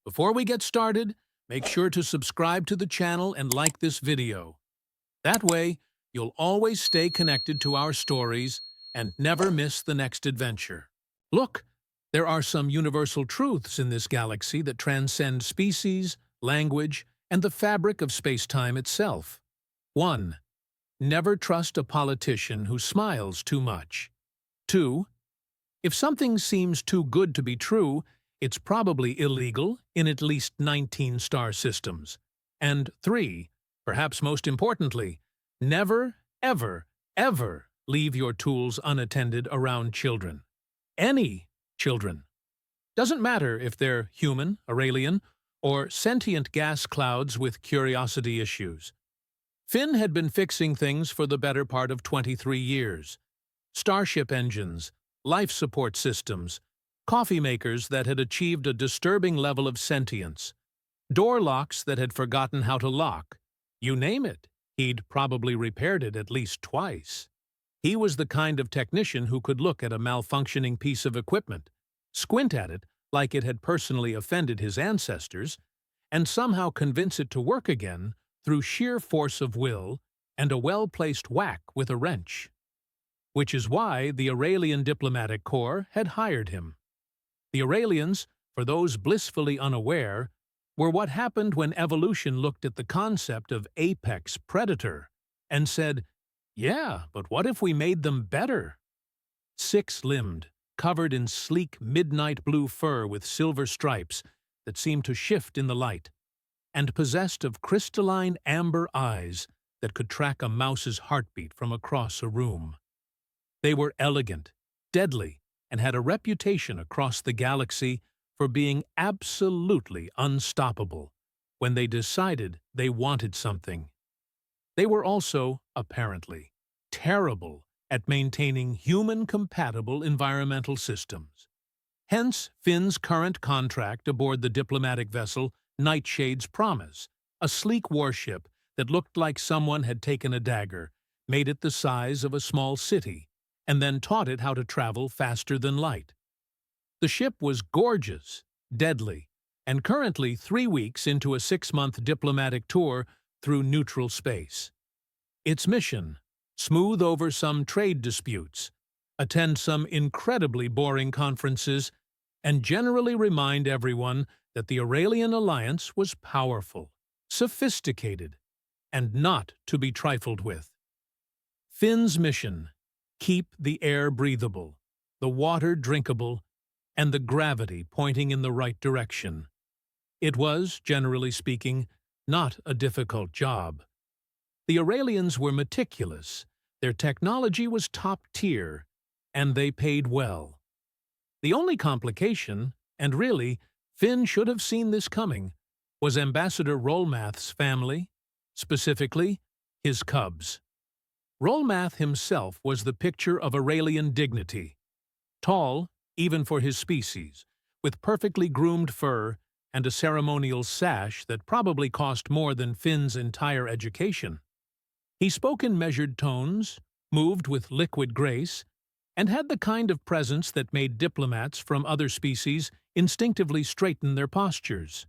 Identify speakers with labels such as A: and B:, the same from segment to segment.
A: Before we get started, make sure to subscribe to the channel and like this video. That way, you'll always stay connected to our stories and never miss the next adventure. Look, there are some universal truths in this galaxy that transcend species, language, and the fabric of space-time itself. 1. Never trust a politician who smiles too much. 2. If something seems too good to be true, it's probably illegal in at least 19 star systems. And 3, perhaps most importantly, never, ever, ever leave your tools unattended around children. Any children. Doesn't matter if they're human, Aurelian, or sentient gas clouds with curiosity issues. Finn had been fixing things for the better part of 23 years. Starship engines, life support systems, coffee makers that had achieved a disturbing level of sentience, door locks that had forgotten how to lock. You name it, he'd probably repaired it at least twice. He was the kind of technician who could look at a malfunctioning piece of equipment, squint at it like it had personally offended his ancestors, and somehow convince it to work again through sheer force of will and a well-placed whack with a wrench. Which is why the Aurelian Diplomatic Corps had hired him. The Aurelians, for those blissfully unaware, were what happened when evolution looked at the concept of apex predator and said, yeah, but what if we made them better? Six-limbed, covered in sleek midnight blue fur with silver stripes that seemed to shift in the light, and possessed of crystalline amber eyes that could track a mouse's heartbeat from across a room. They were elegant, deadly, and had a reputation across the galaxy for being absolutely unstoppable when they decided they wanted something. They were also, apparently, terrible at maintaining human-compatible environmental systems. Hence Finn's current contract aboard the diplomatic vessel Nightshade's Promise, a sleek warship that looked like someone had taken a dagger, made it the size of a small city, and then taught it how to travel faster than light. The ship was gorgeous, deadly, and currently 3 weeks into a 6-month diplomatic tour through neutral space. Its mission: smooth over some trade disputes, attend some incredibly boring conferences, and generally remind everyone that the Aurelian Alliance was powerful, sophisticated, and not to be trifled with. Finn's mission: keep the air breathable, the water drinkable, and the gravity pointing in the right direction. It was, generally speaking, not a difficult job. The Aurelians were meticulous, their technology was top-tier, and they paid well. The only complication, and really, Finn should have seen this coming, was Ambassador Rolmath's family, specifically, his cubs. Rolmath himself was the picture of Aurelian dignity. Tall, even for his species, with perfectly groomed fur and a ceremonial sash that probably cost more than Finn's entire education. He spoke in measured tones, moved with liquid grace, and had the kind of presence that made diplomats from other species instinctively straighten their postures.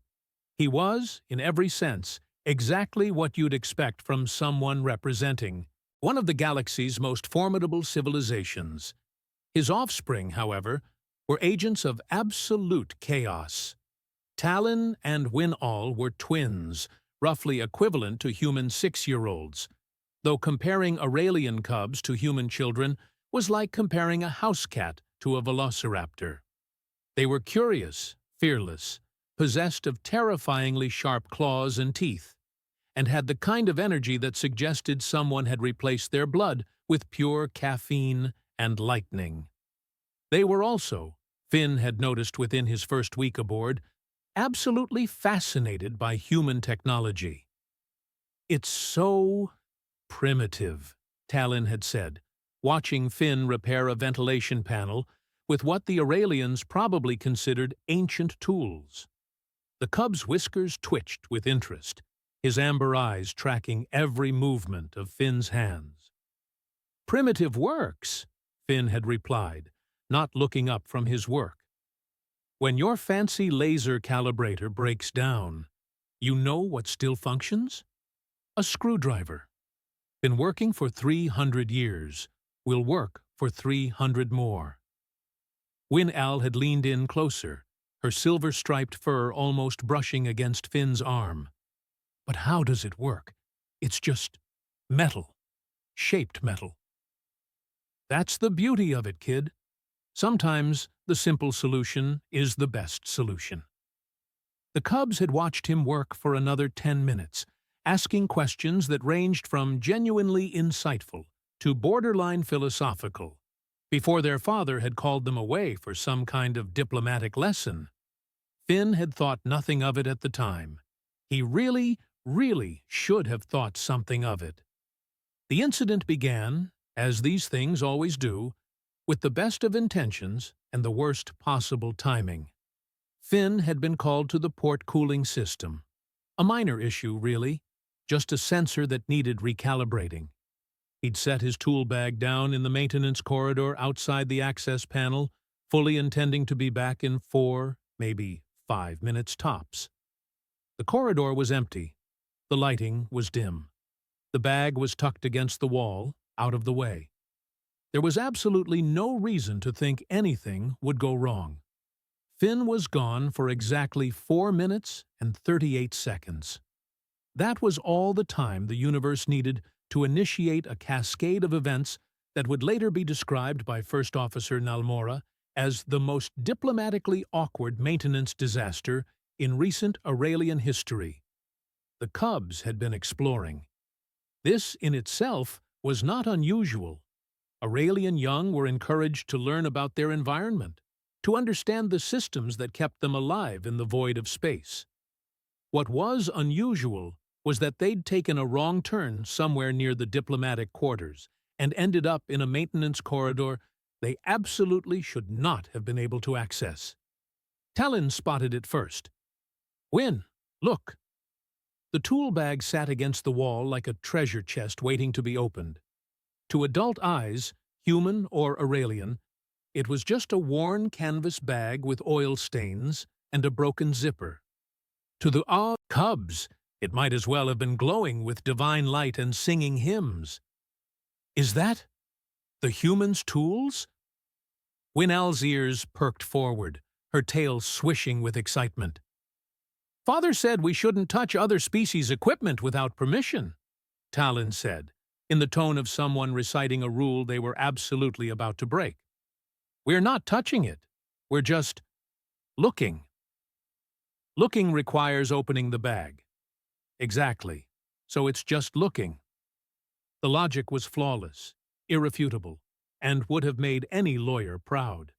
A: He was, in every sense, exactly what you'd expect from someone representing one of the galaxy's most formidable civilizations. His offspring, however, were agents of absolute chaos. Talon and Winall were twins, roughly equivalent to human 6-year-olds, though comparing Aurelian cubs to human children was like comparing a house cat to a velociraptor. They were curious, fearless, possessed of terrifyingly sharp claws and teeth, and had the kind of energy that suggested someone had replaced their blood with pure caffeine and lightning. They were also, Finn had noticed within his first week aboard, absolutely fascinated by human technology. "It's so primitive," Talon had said, watching Finn repair a ventilation panel with what the Aurelians probably considered ancient tools. The cub's whiskers twitched with interest, his amber eyes tracking every movement of Finn's hands. "Primitive works," Finn had replied, not looking up from his work. When your fancy laser calibrator breaks down, you know what still functions? A screwdriver. Been working for 300 years. Will work for 300 more. Win-Al had leaned in closer, her silver-striped fur almost brushing against Finn's arm. But how does it work? It's just metal. Shaped metal. That's the beauty of it, kid. Sometimes the simple solution is the best solution. The cubs had watched him work for another 10 minutes, asking questions that ranged from genuinely insightful to borderline philosophical, before their father had called them away for some kind of diplomatic lesson. Finn had thought nothing of it at the time. He really should have thought something of it. The incident began, as these things always do, with the best of intentions and the worst possible timing. Finn had been called to the port cooling system. A minor issue, really, just a sensor that needed recalibrating. He'd set his tool bag down in the maintenance corridor outside the access panel, fully intending to be back in 4, maybe 5 minutes tops. The corridor was empty. The lighting was dim. The bag was tucked against the wall, out of the way. There was absolutely no reason to think anything would go wrong. Finn was gone for exactly 4 minutes and 38 seconds. That was all the time the universe needed to initiate a cascade of events that would later be described by First Officer Nalmora as the most diplomatically awkward maintenance disaster in recent Aurelian history. The cubs had been exploring. This, in itself, was not unusual. Aurelian young were encouraged to learn about their environment, to understand the systems that kept them alive in the void of space. What was unusual was that they'd taken a wrong turn somewhere near the diplomatic quarters and ended up in a maintenance corridor they absolutely should not have been able to access. Talon spotted it first. "Win, look." The tool bag sat against the wall like a treasure chest waiting to be opened. To adult eyes, human or Aurelian, it was just a worn canvas bag with oil stains and a broken zipper. To the cubs, it might as well have been glowing with divine light and singing hymns. Is that the human's tools? Win-Al's ears perked forward, her tail swishing with excitement. "Father said we shouldn't touch other species' equipment without permission," Talon said, in the tone of someone reciting a rule they were absolutely about to break. "We're not touching it. We're just looking." Looking requires opening the bag. Exactly. So it's just looking. The logic was flawless, irrefutable, and would have made any lawyer proud.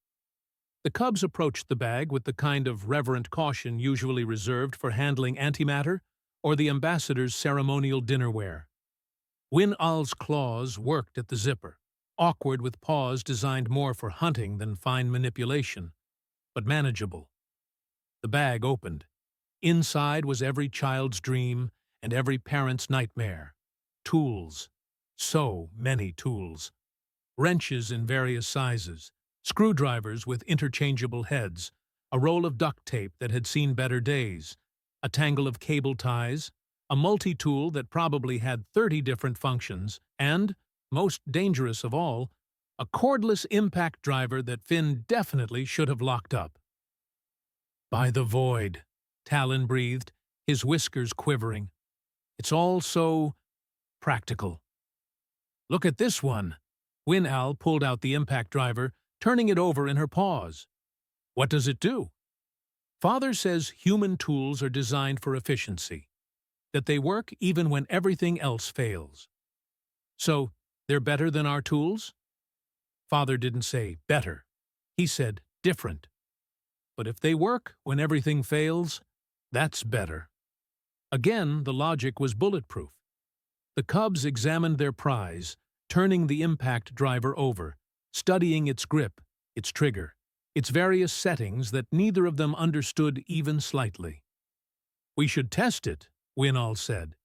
A: The cubs approached the bag with the kind of reverent caution usually reserved for handling antimatter or the ambassador's ceremonial dinnerware. Win-Al's claws worked at the zipper, awkward with paws designed more for hunting than fine manipulation, but manageable. The bag opened. Inside was every child's dream and every parent's nightmare. Tools. So many tools. Wrenches in various sizes, screwdrivers with interchangeable heads, a roll of duct tape that had seen better days, a tangle of cable ties, a multi-tool that probably had 30 different functions, and, most dangerous of all, a cordless impact driver that Finn definitely should have locked up. "By the void," Talon breathed, his whiskers quivering. "It's all so practical." "Look at this one." Win-Al pulled out the impact driver, turning it over in her paws. "What does it do?" "Father says human tools are designed for efficiency, that they work even when everything else fails. So, they're better than our tools?" Father didn't say better. He said different. But if they work when everything fails, that's better. Again, the logic was bulletproof. The cubs examined their prize, turning the impact driver over, studying its grip, its trigger, its various settings that neither of them understood even slightly. "We should test it," Win-Al said.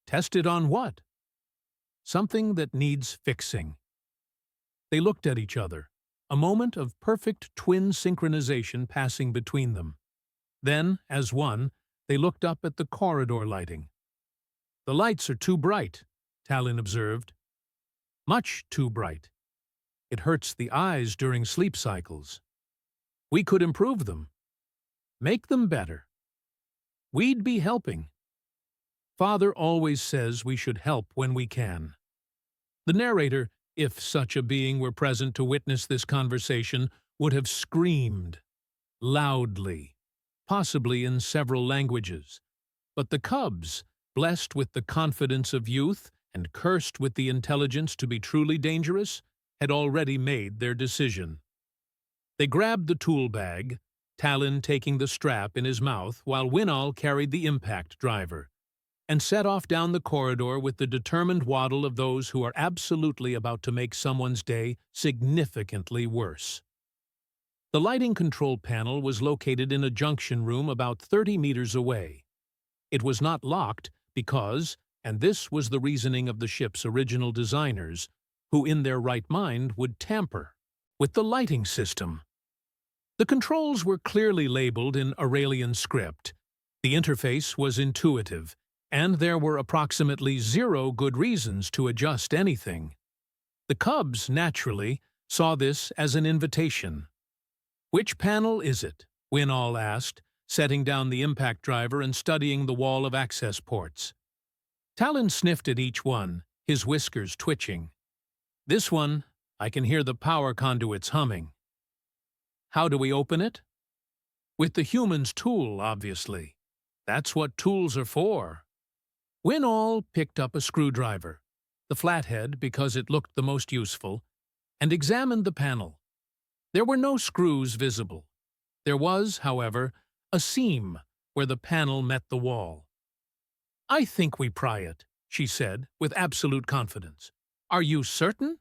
A: "Test it on what?" "Something that needs fixing." They looked at each other, a moment of perfect twin synchronization passing between them. Then, as one, they looked up at the corridor lighting. "The lights are too bright," Talon observed. "Much too bright. It hurts the eyes during sleep cycles. We could improve them. Make them better. We'd be helping. Father always says we should help when we can." The narrator, if such a being were present to witness this conversation, would have screamed loudly, possibly in several languages. But the cubs, blessed with the confidence of youth and cursed with the intelligence to be truly dangerous, had already made their decision. They grabbed the tool bag, Talon taking the strap in his mouth while Winall carried the impact driver, and set off down the corridor with the determined waddle of those who are absolutely about to make someone's day significantly worse. The lighting control panel was located in a junction room about 30 meters away. It was not locked because, and this was the reasoning of the ship's original designers, who in their right mind would tamper with the lighting system. The controls were clearly labeled in Aurelian script. The interface was intuitive, and there were approximately 0 good reasons to adjust anything. The cubs, naturally, saw this as an invitation. "Which panel is it?" Winall asked, setting down the impact driver and studying the wall of access ports. Talon sniffed at each one, his whiskers twitching. "This one, I can hear the power conduits humming." "How do we open it?" "With the human's tool, obviously. That's what tools are for." Winall picked up a screwdriver, the flathead because it looked the most useful, and examined the panel. There were no screws visible. There was, however, a seam where the panel met the wall. "I think we pry it," she said, with absolute confidence. "Are you certain?"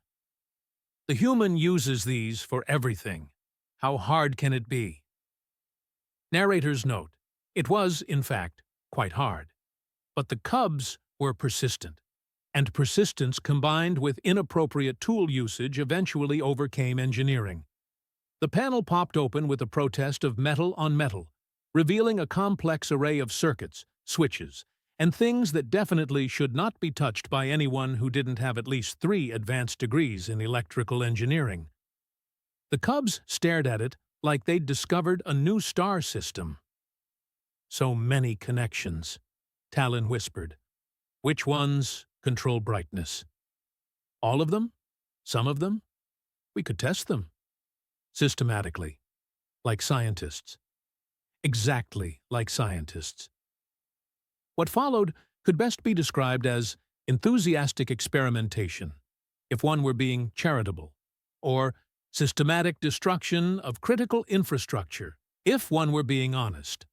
A: "The human uses these for everything. How hard can it be?" Narrator's note: it was, in fact, quite hard. But the cubs were persistent, and persistence combined with inappropriate tool usage eventually overcame engineering. The panel popped open with a protest of metal on metal, revealing a complex array of circuits, switches, and things that definitely should not be touched by anyone who didn't have at least 3 advanced degrees in electrical engineering. The cubs stared at it like they'd discovered a new star system. "So many connections," Talon whispered. "Which ones control brightness?" "All of them? Some of them? We could test them." "Systematically. Like scientists." "Exactly like scientists." What followed could best be described as enthusiastic experimentation, if one were being charitable, or systematic destruction of critical infrastructure, if one were being honest.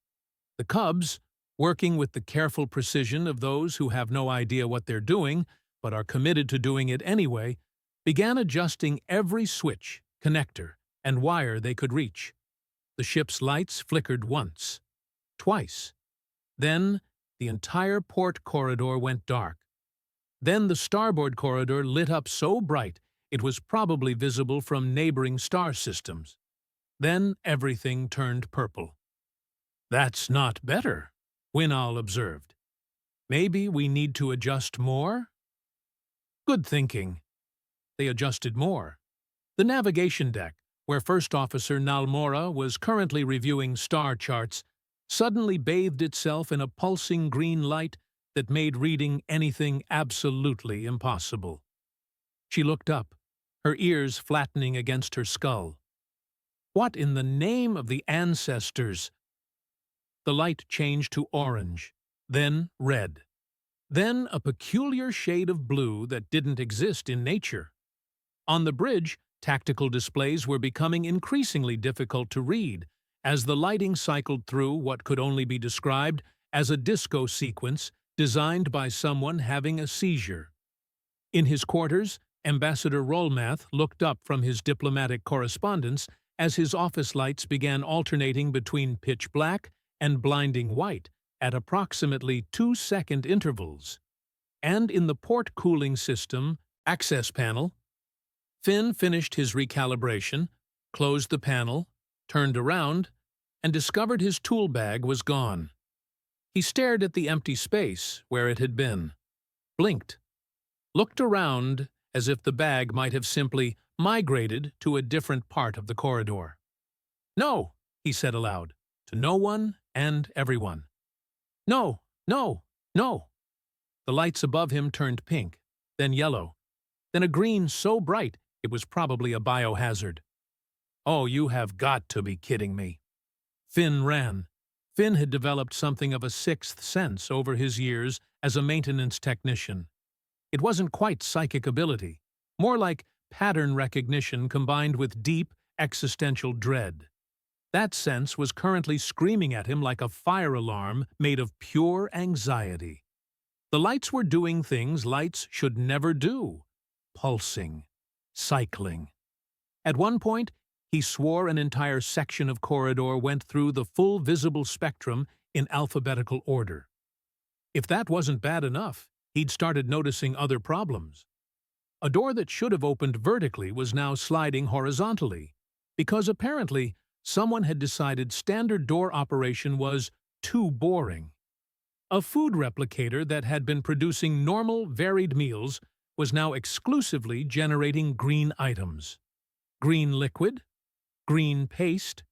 A: The cubs, working with the careful precision of those who have no idea what they're doing, but are committed to doing it anyway, began adjusting every switch, connector, and wire they could reach. The ship's lights flickered once, twice. Then the entire port corridor went dark. Then the starboard corridor lit up so bright it was probably visible from neighboring star systems. Then everything turned purple. "That's not better," Winall observed. "Maybe we need to adjust more?" "Good thinking." They adjusted more. The navigation deck, where First Officer Nalmora was currently reviewing star charts, suddenly bathed itself in a pulsing green light that made reading anything absolutely impossible. She looked up, her ears flattening against her skull. "What in the name of the ancestors?" The light changed to orange, then red, then a peculiar shade of blue that didn't exist in nature. On the bridge, tactical displays were becoming increasingly difficult to read as the lighting cycled through what could only be described as a disco sequence designed by someone having a seizure. In his quarters, Ambassador Rolmath looked up from his diplomatic correspondence as his office lights began alternating between pitch black and blinding white at approximately 2-second intervals. And in the port cooling system access panel, Finn finished his recalibration, closed the panel, turned around, and discovered his tool bag was gone. He stared at the empty space where it had been, blinked, looked around as if the bag might have simply migrated to a different part of the corridor. "No," he said aloud, to no one and everyone. "No, no, no." The lights above him turned pink, then yellow, then a green so bright it was probably a biohazard. "Oh, you have got to be kidding me." Finn ran. Finn had developed something of a sixth sense over his years as a maintenance technician. It wasn't quite psychic ability, more like pattern recognition combined with deep, existential dread. That sense was currently screaming at him like a fire alarm made of pure anxiety. The lights were doing things lights should never do. Pulsing. Cycling. At one point, he swore an entire section of corridor went through the full visible spectrum in alphabetical order. If that wasn't bad enough, he'd started noticing other problems. A door that should have opened vertically was now sliding horizontally, because apparently someone had decided standard door operation was too boring. A food replicator that had been producing normal, varied meals was now exclusively generating green items. Green liquid, green paste,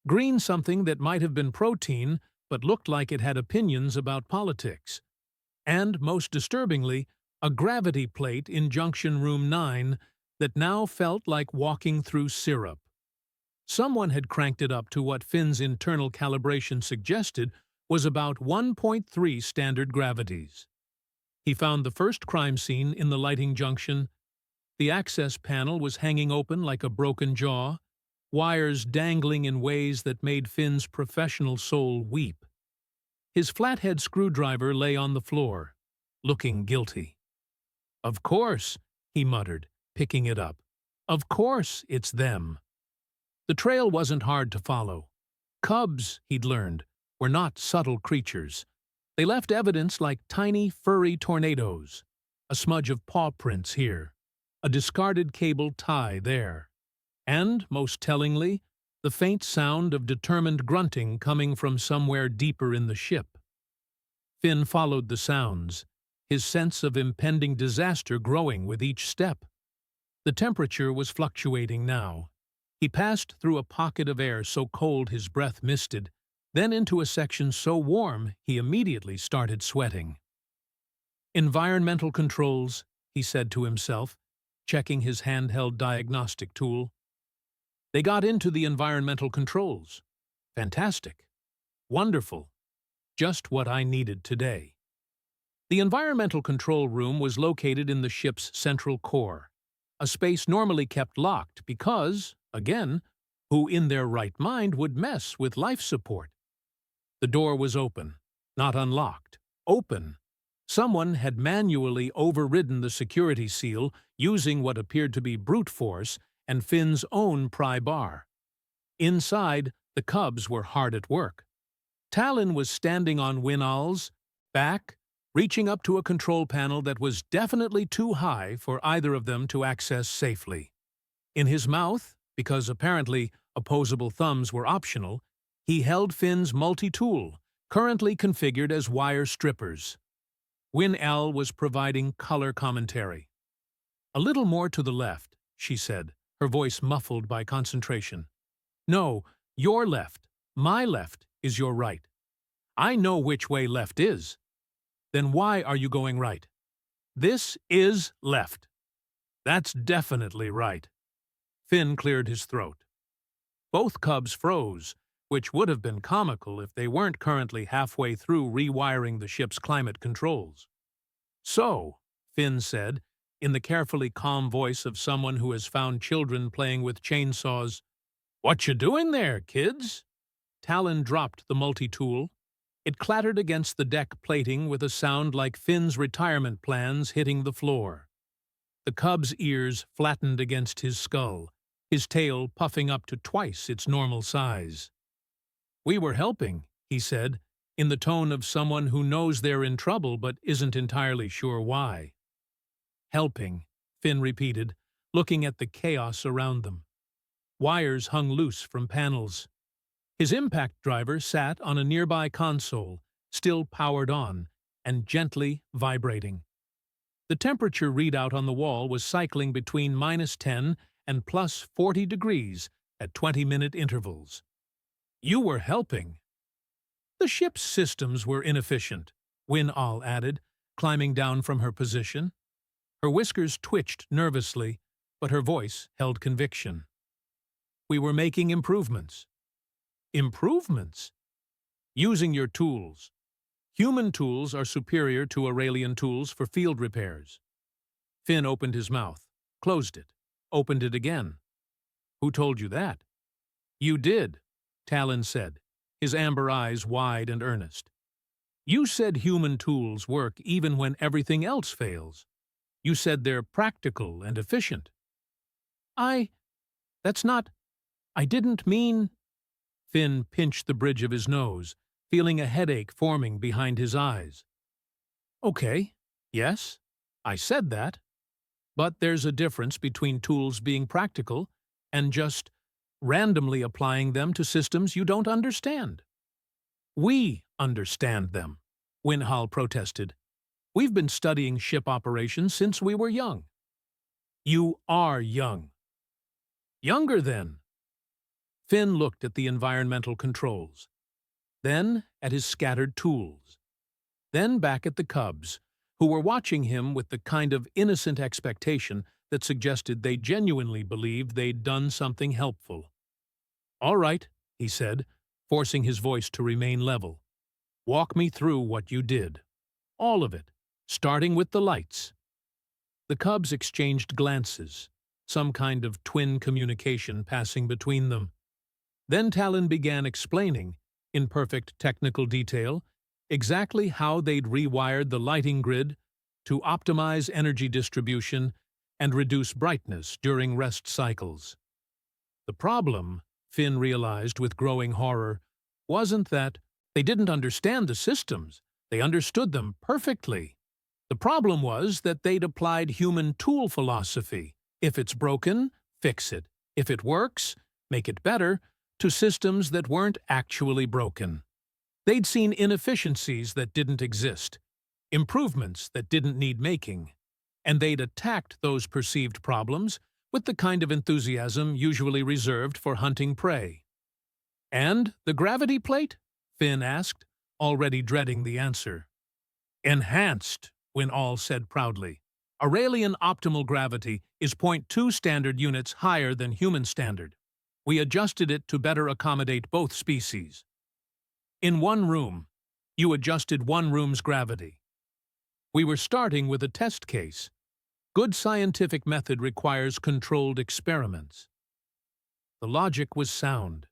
A: green something that might have been protein but looked like it had opinions about politics. And, most disturbingly, a gravity plate in Junction Room 9 that now felt like walking through syrup. Someone had cranked it up to what Finn's internal calibration suggested was about 1.3 standard gravities. He found the first crime scene in the lighting junction. The access panel was hanging open like a broken jaw, wires dangling in ways that made Finn's professional soul weep. His flathead screwdriver lay on the floor, looking guilty. "Of course," he muttered, picking it up. "Of course it's them." The trail wasn't hard to follow. Cubs, he'd learned, were not subtle creatures. They left evidence like tiny, furry tornadoes. A smudge of paw prints here, a discarded cable tie there, and, most tellingly, the faint sound of determined grunting coming from somewhere deeper in the ship. Finn followed the sounds, his sense of impending disaster growing with each step. The temperature was fluctuating now. He passed through a pocket of air so cold his breath misted, then into a section so warm he immediately started sweating. "Environmental controls," he said to himself, checking his handheld diagnostic tool. They got into the environmental controls. Fantastic. Wonderful. Just what I needed today. The environmental control room was located in the ship's central core, a space normally kept locked because, again, who in their right mind would mess with life support? The door was open, not unlocked. Open. Someone had manually overridden the security seal using what appeared to be brute force and Finn's own pry bar. Inside, the cubs were hard at work. Talon was standing on Winall's back, reaching up to a control panel that was definitely too high for either of them to access safely. In his mouth, because apparently opposable thumbs were optional, he held Finn's multi-tool, currently configured as wire strippers. Winall was providing color commentary. "A little more to the left," she said, her voice muffled by concentration. "No, your left. My left is your right. I know which way left is." "Then why are you going right?" "This is left." "That's definitely right." Finn cleared his throat. Both cubs froze, which would have been comical if they weren't currently halfway through rewiring the ship's climate controls. "So," Finn said, in the carefully calm voice of someone who has found children playing with chainsaws, "what you doing there, kids?" Talon dropped the multi-tool. It clattered against the deck plating with a sound like Finn's retirement plans hitting the floor. The cub's ears flattened against his skull, his tail puffing up to twice its normal size. "We were helping," he said, in the tone of someone who knows they're in trouble but isn't entirely sure why. "Helping," Finn repeated, looking at the chaos around them. Wires hung loose from panels. His impact driver sat on a nearby console, still powered on, and gently vibrating. The temperature readout on the wall was cycling between -10 and +40 degrees at 20-minute intervals. You were helping. The ship's systems were inefficient, Win-All added, climbing down from her position. Her whiskers twitched nervously, but her voice held conviction. We were making improvements. Improvements? Using your tools. Human tools are superior to Aurelian tools for field repairs. Finn opened his mouth, closed it, opened it again. Who told you that? You did, Talon said, his amber eyes wide and earnest. You said human tools work even when everything else fails. You said they're practical and efficient. That's not... I didn't mean... Finn pinched the bridge of his nose, feeling a headache forming behind his eyes. Okay, yes, I said that. But there's a difference between tools being practical and just randomly applying them to systems you don't understand. We understand them, Win-All protested. We've been studying ship operations since we were young. You are young. Younger then. Finn looked at the environmental controls, then at his scattered tools, then back at the cubs, who were watching him with the kind of innocent expectation that suggested they genuinely believed they'd done something helpful. All right, he said, forcing his voice to remain level. Walk me through what you did. All of it, starting with the lights. The cubs exchanged glances, some kind of twin communication passing between them. Then Talon began explaining, in perfect technical detail, exactly how they'd rewired the lighting grid to optimize energy distribution and reduce brightness during rest cycles. The problem, Finn realized with growing horror, wasn't that they didn't understand the systems. They understood them perfectly. The problem was that they'd applied human tool philosophy. If it's broken, fix it. If it works, make it better, to systems that weren't actually broken. They'd seen inefficiencies that didn't exist, improvements that didn't need making, and they'd attacked those perceived problems with the kind of enthusiasm usually reserved for hunting prey. And the gravity plate? Finn asked, already dreading the answer. Enhanced, Win-All said proudly. Aurelian optimal gravity is 0.2 standard units higher than human standard. We adjusted it to better accommodate both species. In one room, you adjusted one room's gravity. We were starting with a test case. Good scientific method requires controlled experiments. The logic was sound.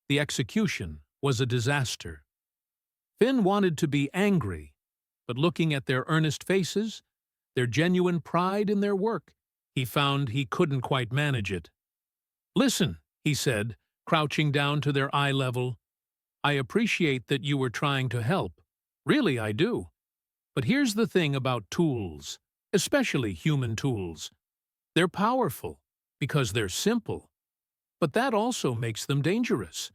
A: The execution was a disaster. Finn wanted to be angry, but looking at their earnest faces, their genuine pride in their work, he found he couldn't quite manage it. Listen, he said, crouching down to their eye level. I appreciate that you were trying to help. Really, I do. But here's the thing about tools, especially human tools. They're powerful because they're simple. But that also makes them dangerous.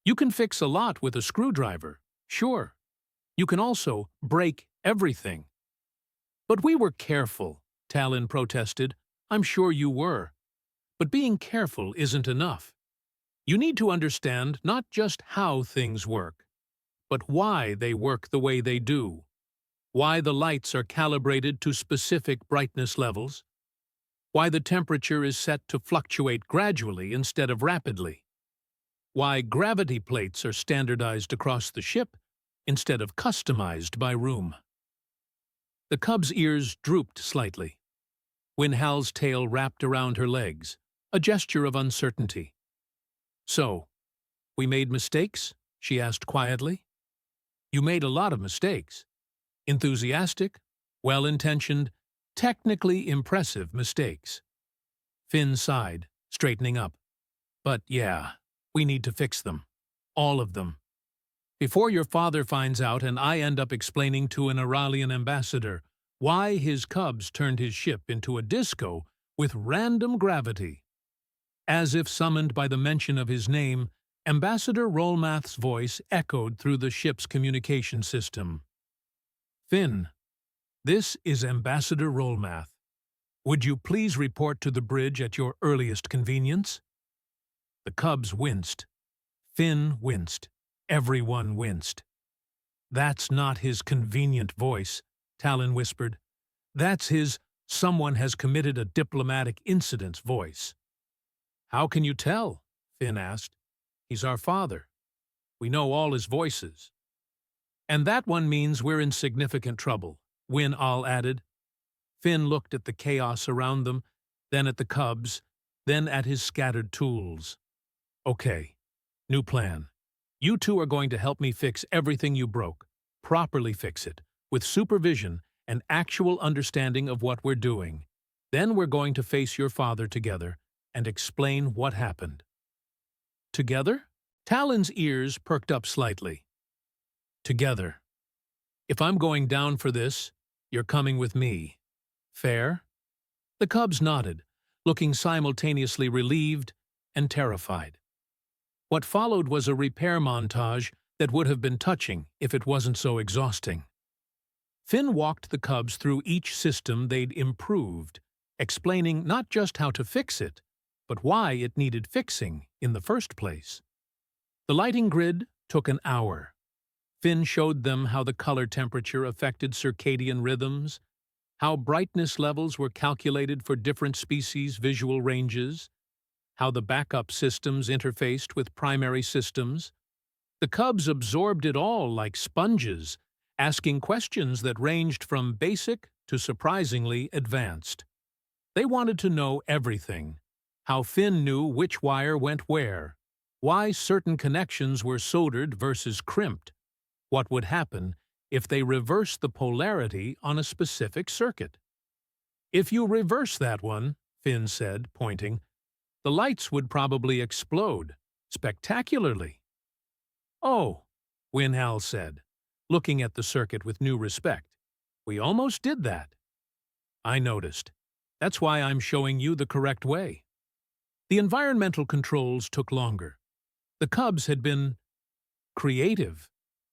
A: You can fix a lot with a screwdriver, sure. You can also break everything. But we were careful, Talon protested. I'm sure you were. But being careful isn't enough. You need to understand not just how things work, but why they work the way they do. Why the lights are calibrated to specific brightness levels. Why the temperature is set to fluctuate gradually instead of rapidly. Why gravity plates are standardized across the ship instead of customized by room. The cub's ears drooped slightly. Win-Hal's tail wrapped around her legs, a gesture of uncertainty. So, we made mistakes? She asked quietly. You made a lot of mistakes. Enthusiastic, well-intentioned, technically impressive mistakes. Finn sighed, straightening up. But yeah, we need to fix them. All of them. Before your father finds out and I end up explaining to an Aurelian ambassador why his cubs turned his ship into a disco with random gravity. As if summoned by the mention of his name, Ambassador Rolmath's voice echoed through the ship's communication system. "Finn, this is Ambassador Rolmath. Would you please report to the bridge at your earliest convenience?" The Cubs winced. Finn winced. Everyone winced. "That's not his convenient voice," Talon whispered. "That's his someone has committed a diplomatic incident's voice." "How can you tell?" Finn asked. "He's our father. We know all his voices." "And that one means we're in significant trouble," Win-Al added. Finn looked at the chaos around them, then at the Cubs, then at his scattered tools. "Okay, new plan. You two are going to help me fix everything you broke, properly fix it, with supervision and actual understanding of what we're doing. Then we're going to face your father together and explain what happened." "Together?" Talon's ears perked up slightly. "Together. If I'm going down for this, you're coming with me. Fair?" The Cubs nodded, looking simultaneously relieved and terrified. What followed was a repair montage that would have been touching if it wasn't so exhausting. Finn walked the Cubs through each system they'd improved, explaining not just how to fix it, but why it needed fixing in the first place. The lighting grid took an hour. Finn showed them how the color temperature affected circadian rhythms, how brightness levels were calculated for different species' visual ranges, how the backup systems interfaced with primary systems. The Cubs absorbed it all like sponges, asking questions that ranged from basic to surprisingly advanced. They wanted to know everything: how Finn knew which wire went where, why certain connections were soldered versus crimped, what would happen if they reversed the polarity on a specific circuit. "If you reverse that one," Finn said, pointing, "the lights would probably explode, spectacularly." "Oh," Win-Al said, looking at the circuit with new respect. "We almost did that." "I noticed. That's why I'm showing you the correct way." The environmental controls took longer. The Cubs had been creative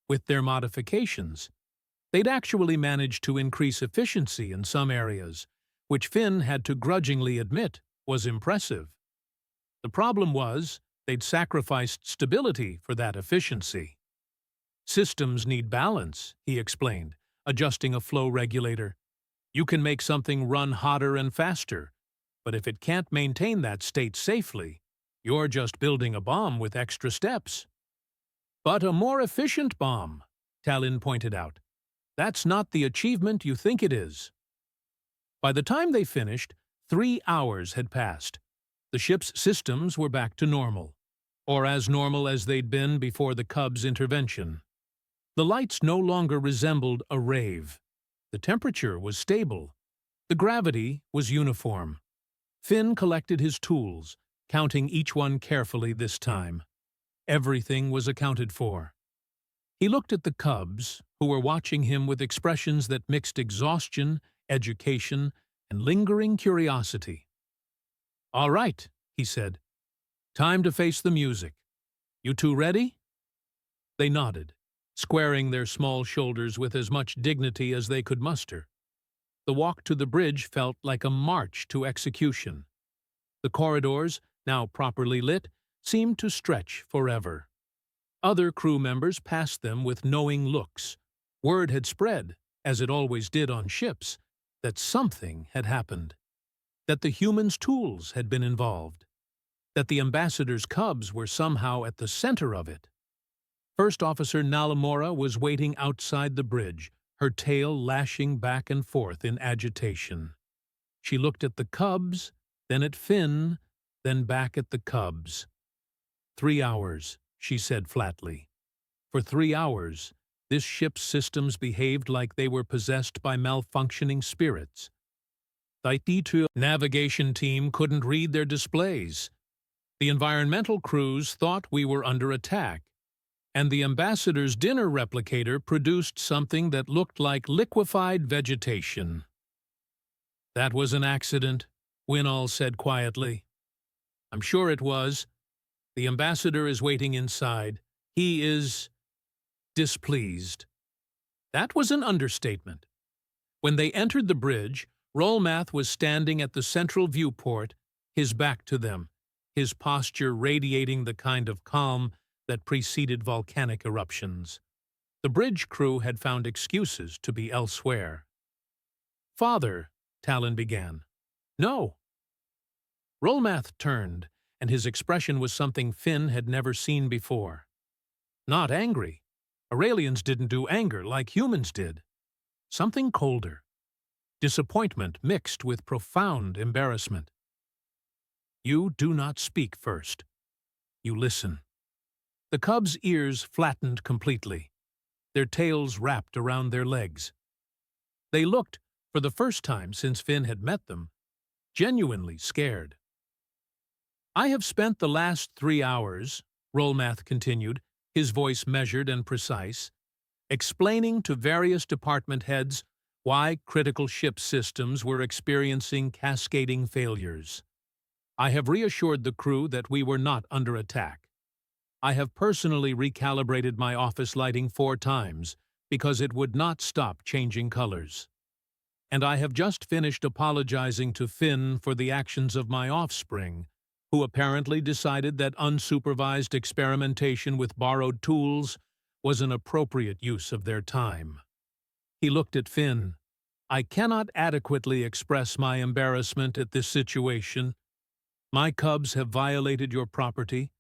A: with their modifications. They'd actually managed to increase efficiency in some areas, which Finn had to grudgingly admit was impressive. The problem was they'd sacrificed stability for that efficiency. "Systems need balance," he explained, adjusting a flow regulator. "You can make something run hotter and faster, but if it can't maintain that state safely, you're just building a bomb with extra steps." "But a more efficient bomb," Talon pointed out. "That's not the achievement you think it is." By the time they finished, 3 hours had passed. The ship's systems were back to normal, or as normal as they'd been before the Cubs' intervention. The lights no longer resembled a rave. The temperature was stable. The gravity was uniform. Finn collected his tools, counting each one carefully this time. Everything was accounted for. He looked at the Cubs, who were watching him with expressions that mixed exhaustion, education, and lingering curiosity. "All right," he said. "Time to face the music. You two ready?" They nodded, squaring their small shoulders with as much dignity as they could muster. The walk to the bridge felt like a march to execution. The corridors, now properly lit, seemed to stretch forever. Other crew members passed them with knowing looks. Word had spread, as it always did on ships, that something had happened, that the humans' tools had been involved, that the ambassador's Cubs were somehow at the center of it. First Officer Nalamora was waiting outside the bridge, her tail lashing back and forth in agitation. She looked at the Cubs, then at Finn, then back at the Cubs. 3 hours, she said flatly. For 3 hours, this ship's systems behaved like they were possessed by malfunctioning spirits. The IT navigation team couldn't read their displays. The environmental crews thought we were under attack, and the ambassador's dinner replicator produced something that looked like liquefied vegetation. "That was an accident," Win-Al said quietly. I'm sure it was. The ambassador is waiting inside. He is displeased. That was an understatement. When they entered the bridge, Rolmath was standing at the central viewport, his back to them, his posture radiating the kind of calm that preceded volcanic eruptions. The bridge crew had found excuses to be elsewhere. "Father," Talon began. "No." Rolmath turned, and his expression was something Finn had never seen before. Not angry. Aurelians didn't do anger like humans did. Something colder. Disappointment mixed with profound embarrassment. "You do not speak first. You listen." The cubs' ears flattened completely, their tails wrapped around their legs. They looked, for the first time since Finn had met them, genuinely scared. "I have spent the last 3 hours," Rolmath continued, his voice measured and precise, "explaining to various department heads why critical ship systems were experiencing cascading failures. I have reassured the crew that we were not under attack. I have personally recalibrated my office lighting 4 times because it would not stop changing colors. And I have just finished apologizing to Finn for the actions of my offspring, who apparently decided that unsupervised experimentation with borrowed tools was an appropriate use of their time." He looked at Finn. "I cannot adequately express my embarrassment at this situation. My cubs have violated your property,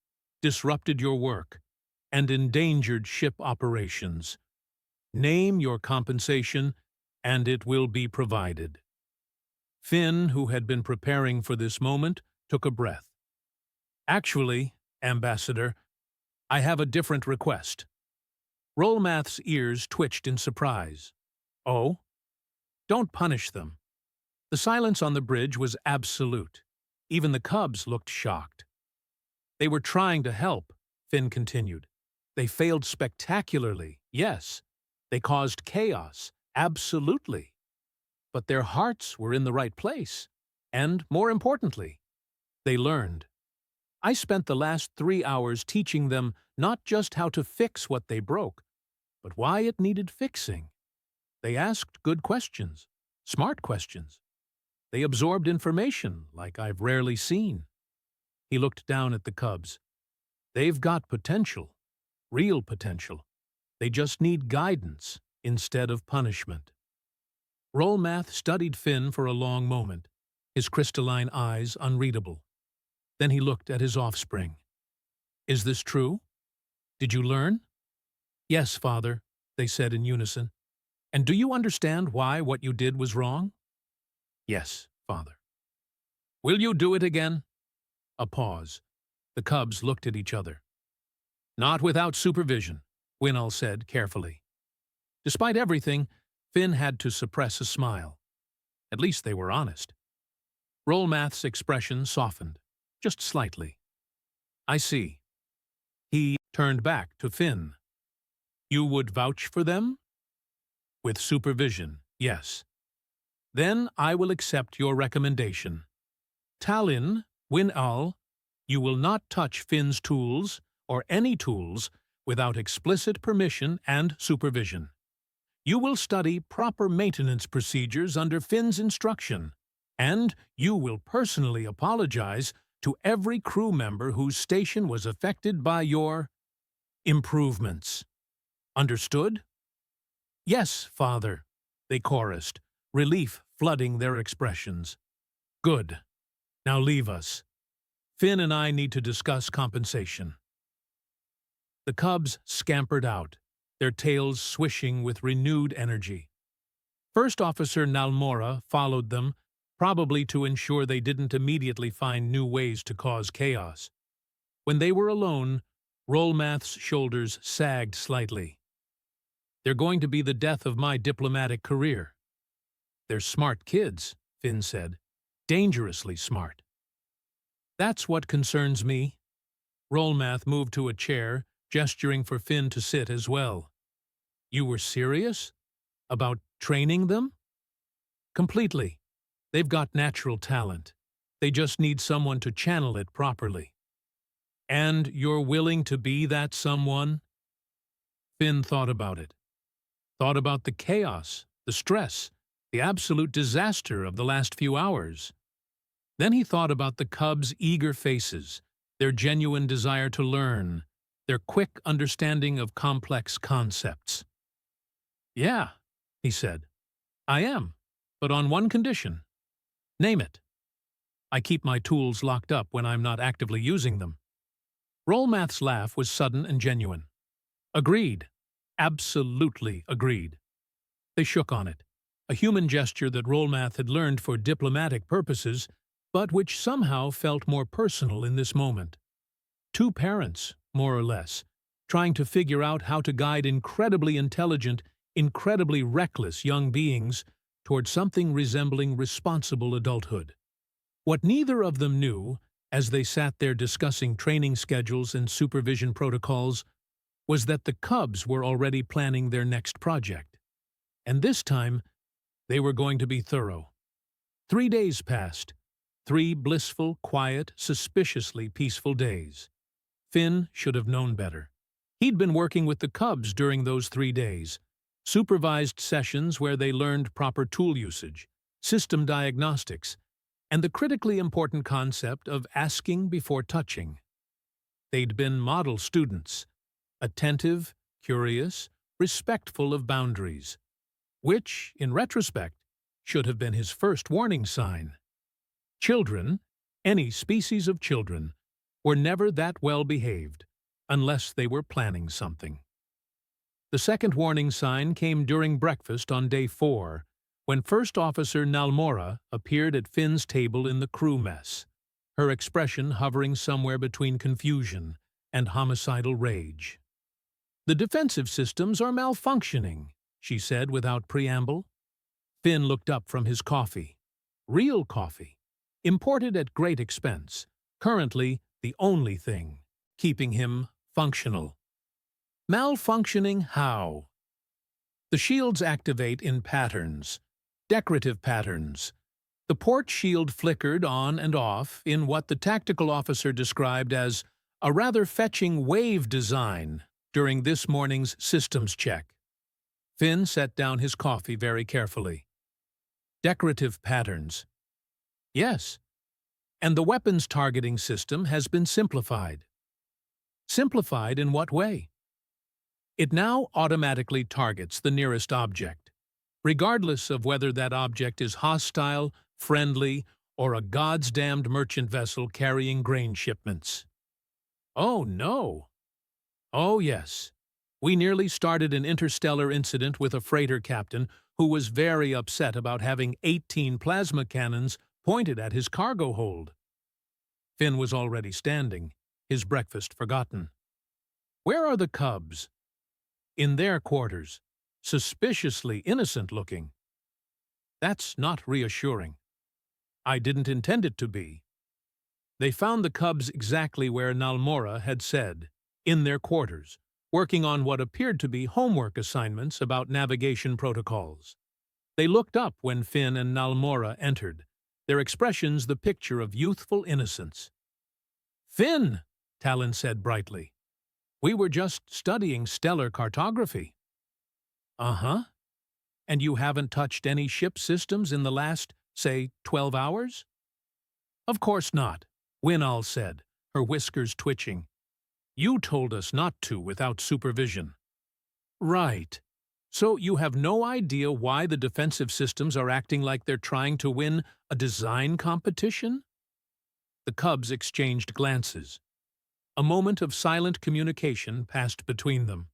A: disrupted your work, and endangered ship operations. Name your compensation, and it will be provided." Finn, who had been preparing for this moment, took a breath. "Actually, Ambassador, I have a different request." Rolmath's ears twitched in surprise. "Oh? Don't punish them." The silence on the bridge was absolute. Even the cubs looked shocked. "They were trying to help," Finn continued. "They failed spectacularly, yes. They caused chaos, absolutely. But their hearts were in the right place. And, more importantly, they learned. I spent the last 3 hours teaching them not just how to fix what they broke, but why it needed fixing. They asked good questions, smart questions. They absorbed information like I've rarely seen." He looked down at the cubs. "They've got potential, real potential. They just need guidance instead of punishment." Rolmath studied Finn for a long moment, his crystalline eyes unreadable. Then he looked at his offspring. "Is this true? Did you learn?" "Yes, Father," they said in unison. "And do you understand why what you did was wrong?" "Yes, Father." "Will you do it again?" A pause. The cubs looked at each other. "Not without supervision," Winnall said carefully. Despite everything, Finn had to suppress a smile. At least they were honest. Rolmath's expression softened, just slightly. "I see." He turned back to Finn. "You would vouch for them?" "With supervision, yes." "Then I will accept your recommendation. Talon, Winnall, you will not touch Finn's tools, or any tools, without explicit permission and supervision. You will study proper maintenance procedures under Finn's instruction, and you will personally apologize to every crew member whose station was affected by your improvements. Understood?" "Yes, Father," they chorused, relief flooding their expressions. "Good. Now leave us. Finn and I need to discuss compensation." The cubs scampered out, their tails swishing with renewed energy. First Officer Nalmora followed them, probably to ensure they didn't immediately find new ways to cause chaos. When they were alone, Rolmath's shoulders sagged slightly. "They're going to be the death of my diplomatic career." "They're smart kids," Finn said. "Dangerously smart." "That's what concerns me." Rolmath moved to a chair, gesturing for Finn to sit as well. "You were serious? About training them?" "Completely. They've got natural talent. They just need someone to channel it properly. And you're willing to be that someone? Finn thought about it. Thought about the chaos, the stress, the absolute disaster of the last few hours. Then he thought about the cubs' eager faces, their genuine desire to learn, their quick understanding of complex concepts. "Yeah," he said, "I am, but on one condition." "Name it." "I keep my tools locked up when I'm not actively using them." Rollmath's laugh was sudden and genuine. "Agreed. Absolutely agreed." They shook on it, a human gesture that Rollmath had learned for diplomatic purposes, but which somehow felt more personal in this moment. Two parents, more or less, trying to figure out how to guide incredibly intelligent, incredibly reckless young beings toward something resembling responsible adulthood. What neither of them knew, as they sat there discussing training schedules and supervision protocols, was that the cubs were already planning their next project. And this time, they were going to be thorough. 3 days passed. 3 blissful, quiet, suspiciously peaceful days. Finn should have known better. He'd been working with the cubs during those 3 days, supervised sessions where they learned proper tool usage, system diagnostics, and the critically important concept of asking before touching. They'd been model students, attentive, curious, respectful of boundaries, which, in retrospect, should have been his first warning sign. Children, any species of children, were never that well behaved, unless they were planning something. The second warning sign came during breakfast on day 4, when First Officer Nalmora appeared at Finn's table in the crew mess, her expression hovering somewhere between confusion and homicidal rage. "The defensive systems are malfunctioning," she said without preamble. Finn looked up from his coffee. Real coffee, imported at great expense, currently the only thing keeping him functional. Malfunctioning how? The shields activate in patterns, decorative patterns. The port shield flickered on and off in what the tactical officer described as a rather fetching wave design during this morning's systems check. Finn set down his coffee very carefully. Decorative patterns. Yes. And the weapons targeting system has been simplified. Simplified in what way? It now automatically targets the nearest object, regardless of whether that object is hostile, friendly, or a goddamned merchant vessel carrying grain shipments. Oh, no. Oh, yes. We nearly started an interstellar incident with a freighter captain who was very upset about having 18 plasma cannons pointed at his cargo hold. Finn was already standing, his breakfast forgotten. Where are the cubs? In their quarters, suspiciously innocent-looking. That's not reassuring. I didn't intend it to be. They found the cubs exactly where Nalmora had said, in their quarters, working on what appeared to be homework assignments about navigation protocols. They looked up when Finn and Nalmora entered, their expressions the picture of youthful innocence. "Finn," Talon said brightly, "we were just studying stellar cartography." "Uh-huh. And you haven't touched any ship systems in the last, say, 12 hours? "Of course not," Winall said, her whiskers twitching. "You told us not to without supervision." "Right. So you have no idea why the defensive systems are acting like they're trying to win a design competition?" The cubs exchanged glances. A moment of silent communication passed between them.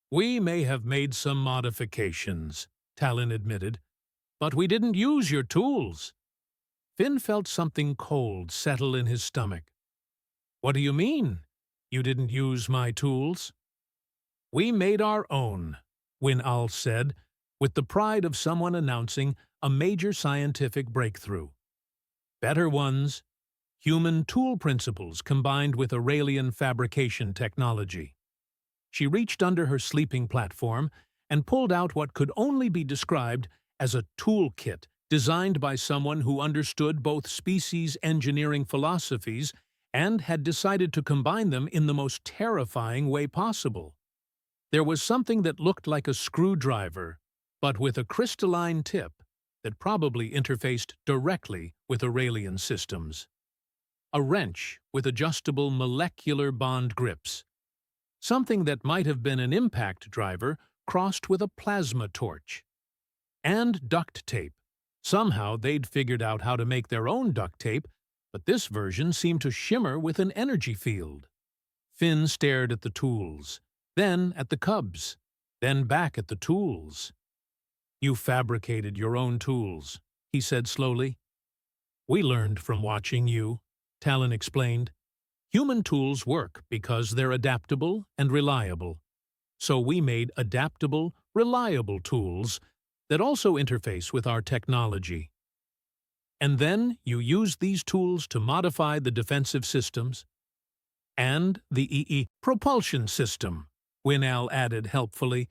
A: "We may have made some modifications," Talon admitted, "but we didn't use your tools." Finn felt something cold settle in his stomach. "What do you mean, you didn't use my tools?" "We made our own," Winall said, with the pride of someone announcing a major scientific breakthrough. "Better ones. Human tool principles combined with Aurelian fabrication technology." She reached under her sleeping platform and pulled out what could only be described as a toolkit designed by someone who understood both species engineering philosophies and had decided to combine them in the most terrifying way possible. There was something that looked like a screwdriver, but with a crystalline tip that probably interfaced directly with Aurelian systems. A wrench with adjustable molecular bond grips. Something that might have been an impact driver crossed with a plasma torch. And duct tape. Somehow they'd figured out how to make their own duct tape, but this version seemed to shimmer with an energy field. Finn stared at the tools, then at the cubs, then back at the tools. "You fabricated your own tools," he said slowly. "We learned from watching you," Talon explained. "Human tools work because they're adaptable and reliable. So we made adaptable, reliable tools that also interface with our technology. And then you used these tools to modify the defensive systems and the propulsion system," Winal added helpfully.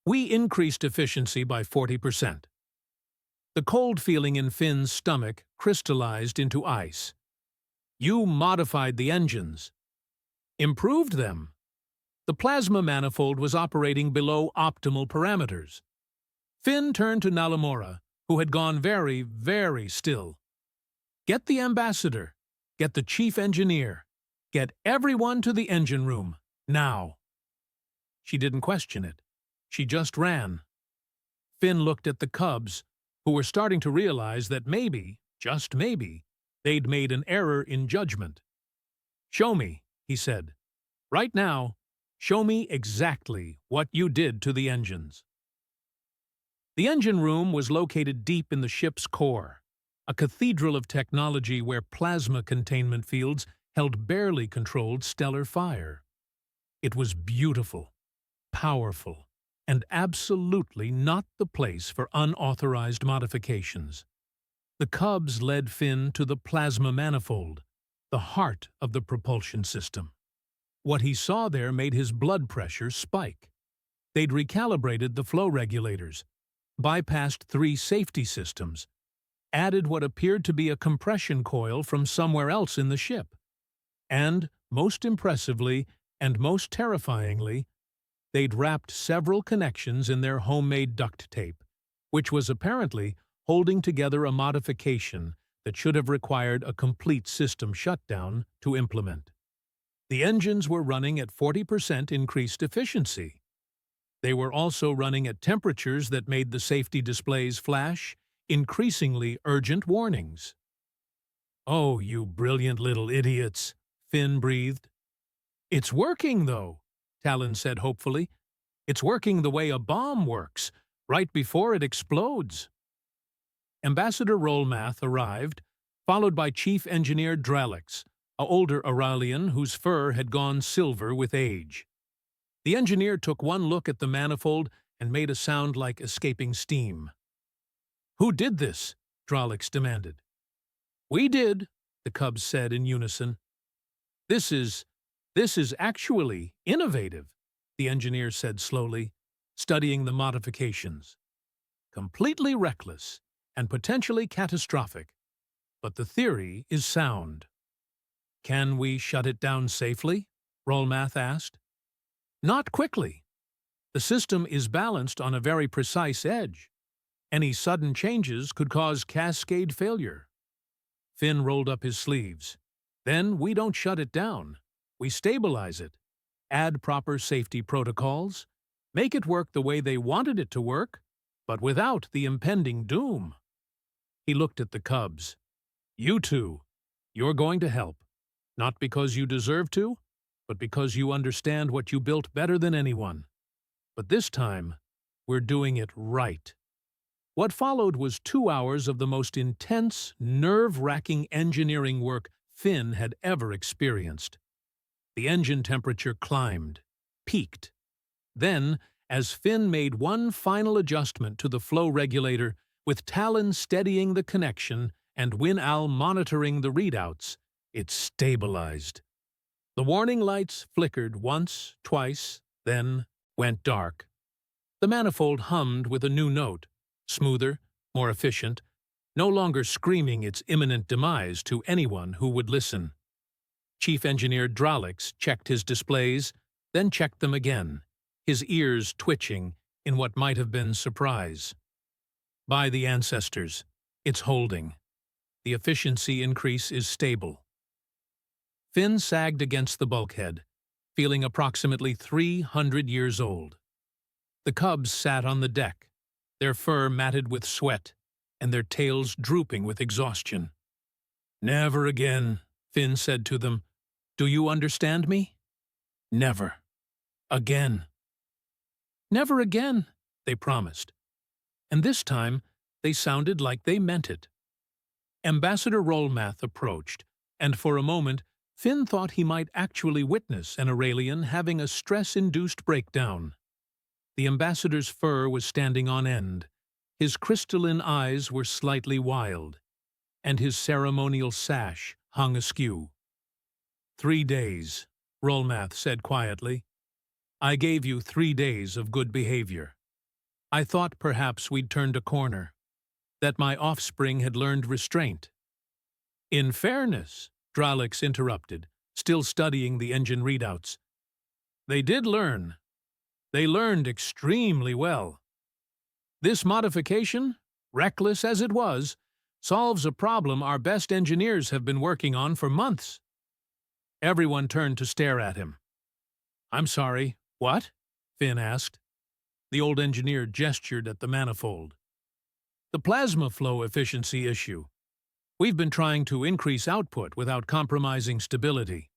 A: "We increased efficiency by 40%. The cold feeling in Finn's stomach crystallized into ice. "You modified the engines. Improved them. The plasma manifold was operating below optimal parameters." Finn turned to Nalamora, who had gone very, very still. "Get the ambassador. Get the chief engineer. Get everyone to the engine room. Now." She didn't question it. She just ran. Finn looked at the cubs, who were starting to realize that maybe, just maybe, they'd made an error in judgment. "Show me," he said. "Right now, show me exactly what you did to the engines." The engine room was located deep in the ship's core, a cathedral of technology where plasma containment fields held barely controlled stellar fire. It was beautiful, powerful, and absolutely not the place for unauthorized modifications. The cubs led Finn to the plasma manifold, the heart of the propulsion system. What he saw there made his blood pressure spike. They'd recalibrated the flow regulators, bypassed 3 safety systems, added what appeared to be a compression coil from somewhere else in the ship. And, most impressively and most terrifyingly, they'd wrapped several connections in their homemade duct tape, which was apparently holding together a modification that should have required a complete system shutdown to implement. The engines were running at 40% increased efficiency. They were also running at temperatures that made the safety displays flash increasingly urgent warnings. "Oh, you brilliant little idiots," Finn breathed. "It's working, though," Talon said hopefully. "It's working the way a bomb works, right before it explodes." Ambassador Rolmath arrived, followed by Chief Engineer Dralix, an older Aurelian whose fur had gone silver with age. The engineer took one look at the manifold and made a sound like escaping steam. "Who did this?" Dralix demanded. "We did," the cubs said in unison. This is actually innovative," the engineer said slowly, studying the modifications. "Completely reckless and potentially catastrophic, but the theory is sound." "Can we shut it down safely?" Rolmath asked. "Not quickly. The system is balanced on a very precise edge. Any sudden changes could cause cascade failure." Finn rolled up his sleeves. "Then we don't shut it down. We stabilize it, add proper safety protocols, make it work the way they wanted it to work, but without the impending doom." He looked at the cubs. "You two, you're going to help, not because you deserve to, but because you understand what you built better than anyone. But this time, we're doing it right." What followed was 2 hours of the most intense, nerve-wracking engineering work Finn had ever experienced. The engine temperature climbed, peaked. Then, as Finn made one final adjustment to the flow regulator, with Talon steadying the connection and Winal monitoring the readouts, it stabilized. The warning lights flickered once, twice, then went dark. The manifold hummed with a new note, smoother, more efficient, no longer screaming its imminent demise to anyone who would listen. Chief Engineer Dralix checked his displays, then checked them again, his ears twitching in what might have been surprise. By the ancestors, it's holding. The efficiency increase is stable. Finn sagged against the bulkhead, feeling approximately 300 years old. The cubs sat on the deck, their fur matted with sweat, and their tails drooping with exhaustion. "Never again," Finn said to them. "Do you understand me? Never. Again." "Never again," they promised. And this time, they sounded like they meant it. Ambassador Rolmath approached, and for a moment, Finn thought he might actually witness an Aurelian having a stress-induced breakdown. The ambassador's fur was standing on end, his crystalline eyes were slightly wild, and his ceremonial sash hung askew. 3 days, Rolmath said quietly. "I gave you 3 days of good behavior. I thought perhaps we'd turned a corner, that my offspring had learned restraint." "In fairness," Dralix interrupted, still studying the engine readouts, "they did learn. They learned extremely well. This modification, reckless as it was, solves a problem our best engineers have been working on for months." Everyone turned to stare at him. "I'm sorry, what?" Finn asked. The old engineer gestured at the manifold. "The plasma flow efficiency issue. We've been trying to increase output without compromising stability.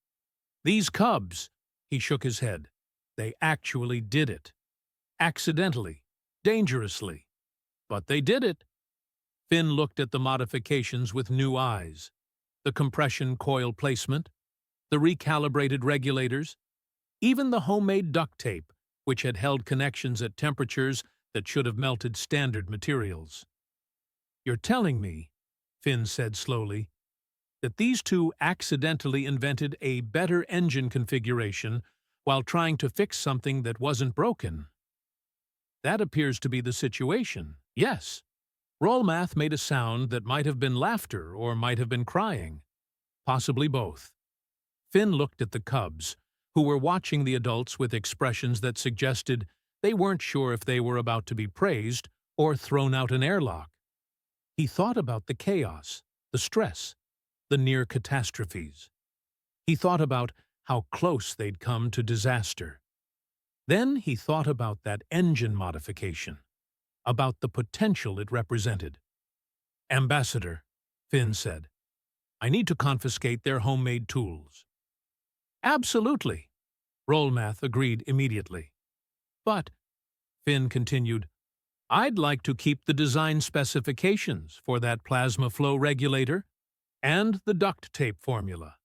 A: These cubs," he shook his head, "they actually did it. Accidentally, dangerously. But they did it." Finn looked at the modifications with new eyes. The compression coil placement, the recalibrated regulators, even the homemade duct tape, which had held connections at temperatures that should have melted standard materials. "You're telling me," Finn said slowly, "that these two accidentally invented a better engine configuration while trying to fix something that wasn't broken." "That appears to be the situation, yes." Rolmath made a sound that might have been laughter or might have been crying. Possibly both. Finn looked at the cubs, who were watching the adults with expressions that suggested they weren't sure if they were about to be praised or thrown out an airlock. He thought about the chaos, the stress, the near catastrophes. He thought about how close they'd come to disaster. Then he thought about that engine modification, about the potential it represented. "Ambassador," Finn said, "I need to confiscate their homemade tools." "Absolutely," Rolmath agreed immediately. "But," Finn continued, "I'd like to keep the design specifications for that plasma flow regulator and the duct tape formula,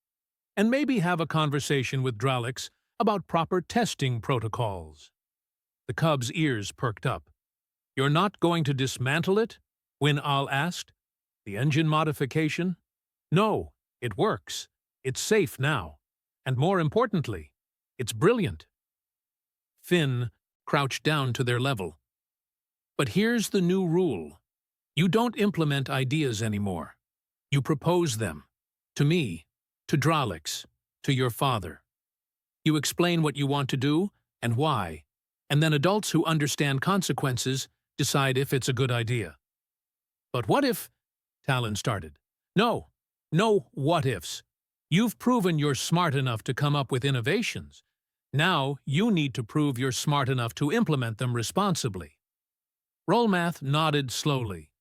A: and maybe have a conversation with Dralix about proper testing protocols." The cub's ears perked up. "You're not going to dismantle it?" Win-Al asked. "The engine modification?" "No, it works. It's safe now. And more importantly, it's brilliant." Finn crouched down to their level. "But here's the new rule. You don't implement ideas anymore. You propose them. To me, to Dralix, to your father. You explain what you want to do and why, and then adults who understand consequences decide if it's a good idea." "But what if—" Talon started. No what-ifs. You've proven you're smart enough to come up with innovations. Now you need to prove you're smart enough to implement them responsibly." Rolmath nodded slowly.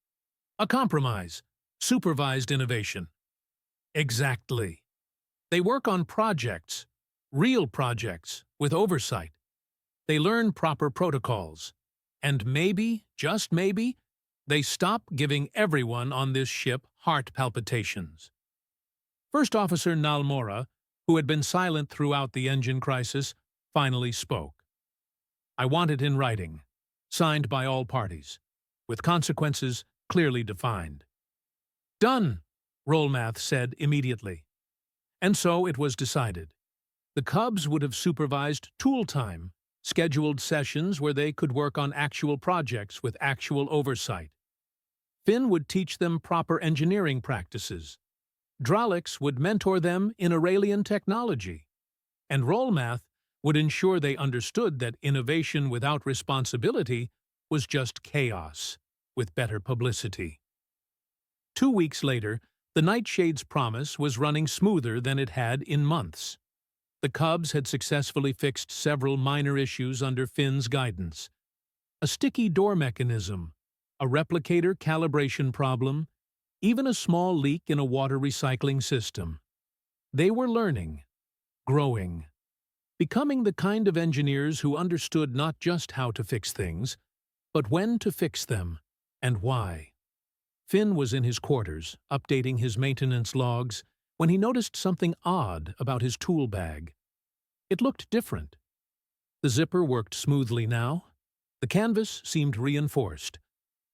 A: "A compromise. Supervised innovation." "Exactly. They work on projects, real projects, with oversight. They learn proper protocols. And maybe, just maybe, they stop giving everyone on this ship heart palpitations." First Officer Nalmora, who had been silent throughout the engine crisis, finally spoke. "I want it in writing, signed by all parties, with consequences clearly defined." "Done," Rolmath said immediately. And so it was decided. The cubs would have supervised tool time, scheduled sessions where they could work on actual projects with actual oversight. Finn would teach them proper engineering practices. Dralix would mentor them in Aurelian technology. And Rollmath would ensure they understood that innovation without responsibility was just chaos, with better publicity. 2 weeks later, the Nightshade's promise was running smoother than it had in months. The Cubs had successfully fixed several minor issues under Finn's guidance. A sticky door mechanism, a replicator calibration problem, even a small leak in a water recycling system. They were learning, growing, becoming the kind of engineers who understood not just how to fix things, but when to fix them and why. Finn was in his quarters, updating his maintenance logs, when he noticed something odd about his tool bag. It looked different. The zipper worked smoothly now, the canvas seemed reinforced,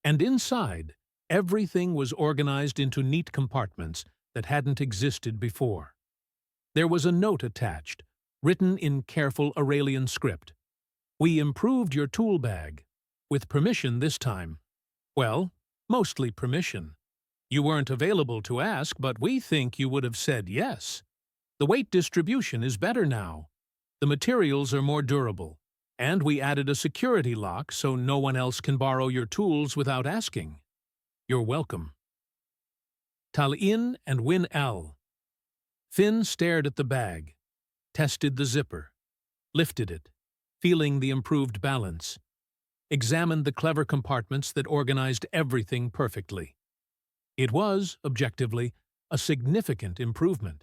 A: and inside, everything was organized into neat compartments that hadn't existed before. There was a note attached, written in careful Aurelian script. "We improved your tool bag. With permission this time." Well, mostly permission. You weren't available to ask, but we think you would have said yes. The weight distribution is better now. The materials are more durable. And we added a security lock so no one else can borrow your tools without asking. You're welcome. Tal-In and Win-El. Finn stared at the bag, tested the zipper, lifted it, feeling the improved balance, examined the clever compartments that organized everything perfectly. It was, objectively, a significant improvement.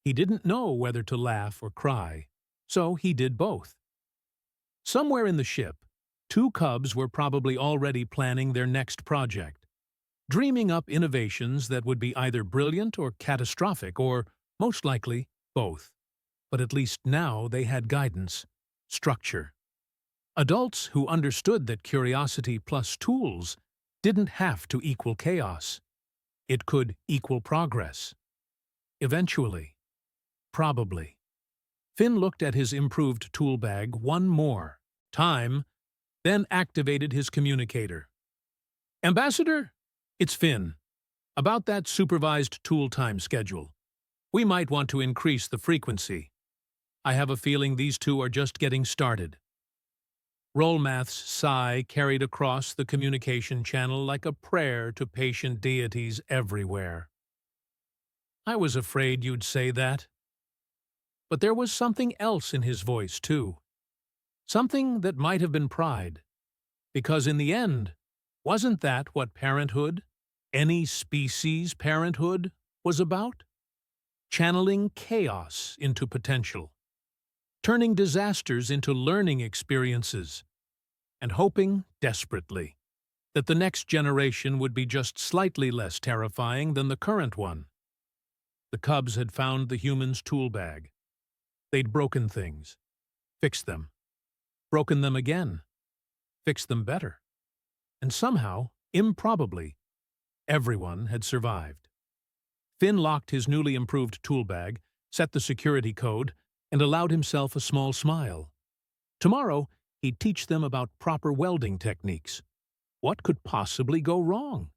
A: He didn't know whether to laugh or cry, so he did both. Somewhere in the ship, 2 Cubs were probably already planning their next project, dreaming up innovations that would be either brilliant or catastrophic, or, most likely, both. But at least now they had guidance, structure. Adults who understood that curiosity plus tools didn't have to equal chaos. It could equal progress. Eventually. Probably. Finn looked at his improved tool bag one more time, then activated his communicator. "Ambassador, it's Finn. About that supervised tool time schedule. We might want to increase the frequency. I have a feeling these 2 are just getting started." Rollmath's sigh carried across the communication channel like a prayer to patient deities everywhere. "I was afraid you'd say that." But there was something else in his voice, too. Something that might have been pride. Because in the end, wasn't that what parenthood, any species' parenthood, was about? Channeling chaos into potential. Turning disasters into learning experiences. And hoping, desperately, that the next generation would be just slightly less terrifying than the current one. The Cubs had found the humans' tool bag. They'd broken things, fixed them, broken them again, fixed them better. And somehow, improbably, everyone had survived. Finn locked his newly improved tool bag, set the security code, and allowed himself a small smile. Tomorrow, he'd teach them about proper welding techniques. What could possibly go wrong?